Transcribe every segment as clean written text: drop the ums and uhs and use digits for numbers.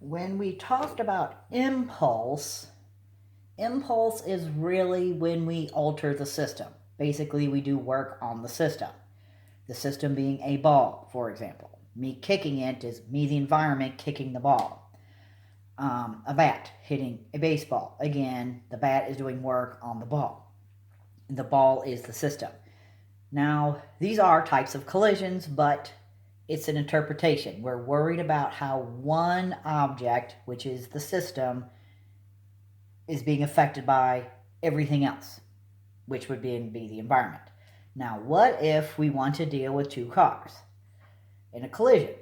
When we talked about impulse, impulse is really when we alter the system. Basically, we do work on the system. The system being a ball, for example. Me kicking it is me, the environment, kicking the ball. A bat hitting a baseball. Again, the bat is doing work on the ball. The ball is the system. Now, these are types of collisions, but it's an interpretation. We're worried about how one object, which is the system, is being affected by everything else, which would be the environment. Now, what if we want to deal with two cars in a collision?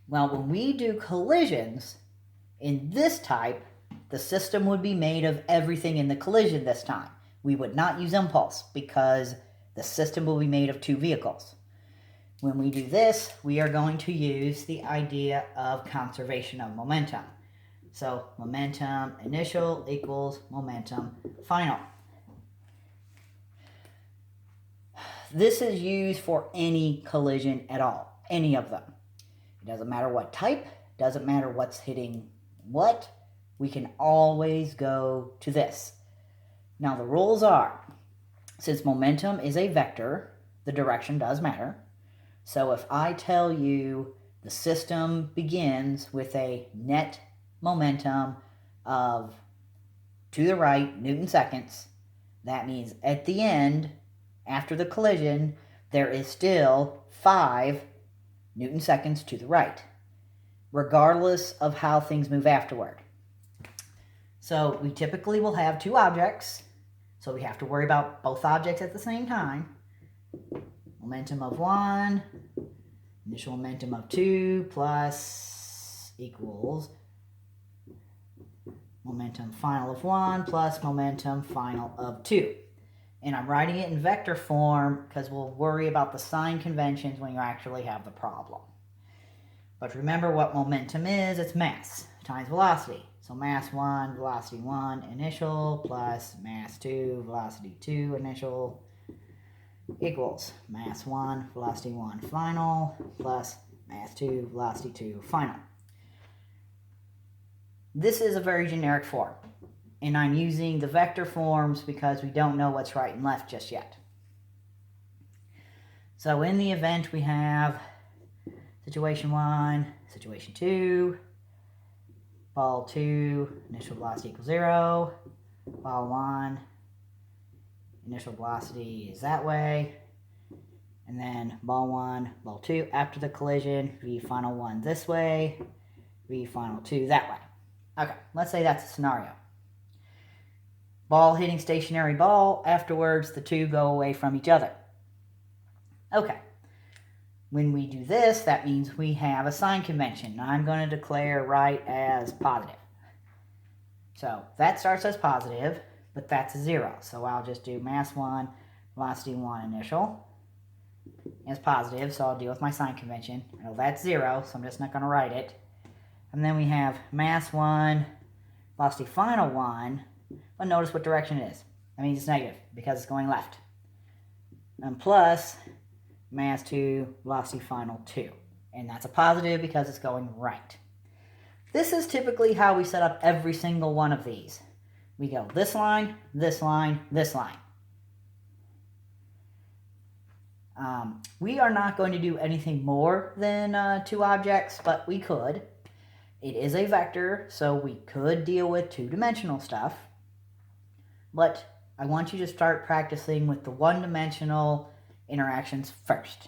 Well, when we do collisions in this type, the system would be made of everything in the collision this time. We would not use impulse because the system will be made of two vehicles. When we do this, we are going to use the idea of conservation of momentum. So momentum initial equals momentum final. This is used for any collision at all, any of them. It doesn't matter what type, doesn't matter what's hitting what, we can always go to this. Now the rules are, since momentum is a vector, the direction does matter. So if I tell you the system begins with a net momentum of, to the right, Newton seconds, that means at the end, after the collision, there is still 5 Newton seconds to the right, regardless of how things move afterward. So we typically will have two objects, so we have to worry about both objects at the same time. Momentum of 1, initial momentum of 2 plus equals momentum final of 1 plus momentum final of 2. And I'm writing it in vector form because we'll worry about the sign conventions when you actually have the problem. But remember what momentum is, it's mass times velocity. So mass 1, velocity 1 initial plus mass 2, velocity 2 initial equals mass 1, velocity 1 final plus mass 2, velocity 2 final. This is a very generic form, and I'm using the vector forms because we don't know what's right and left just yet. So in the event we have situation 1, situation 2, ball 2, initial velocity equals 0, ball 1, initial velocity is that way, and then ball 1, ball 2 after the collision, v final 1 this way, v final 2 that way. Okay, let's say that's a scenario. Ball hitting stationary ball, afterwards the two go away from each other. Okay, when we do this, that means we have a sign convention. I'm going to declare right as positive. So that starts as positive, but that's a 0. So I'll just do mass 1, velocity 1 initial as positive, so I'll deal with my sign convention. I know that's 0, so I'm just not going to write it. And then we have mass 1, velocity final 1, but notice what direction it is. That means it's negative because it's going left. And plus mass 2, velocity final 2. And that's a positive because it's going right. This is typically how we set up every single one of these. We go this line, this line, this line. We are not going to do anything more than two objects, but we could. It is a vector, so we could deal with two-dimensional stuff. But I want you to start practicing with the one-dimensional interactions first.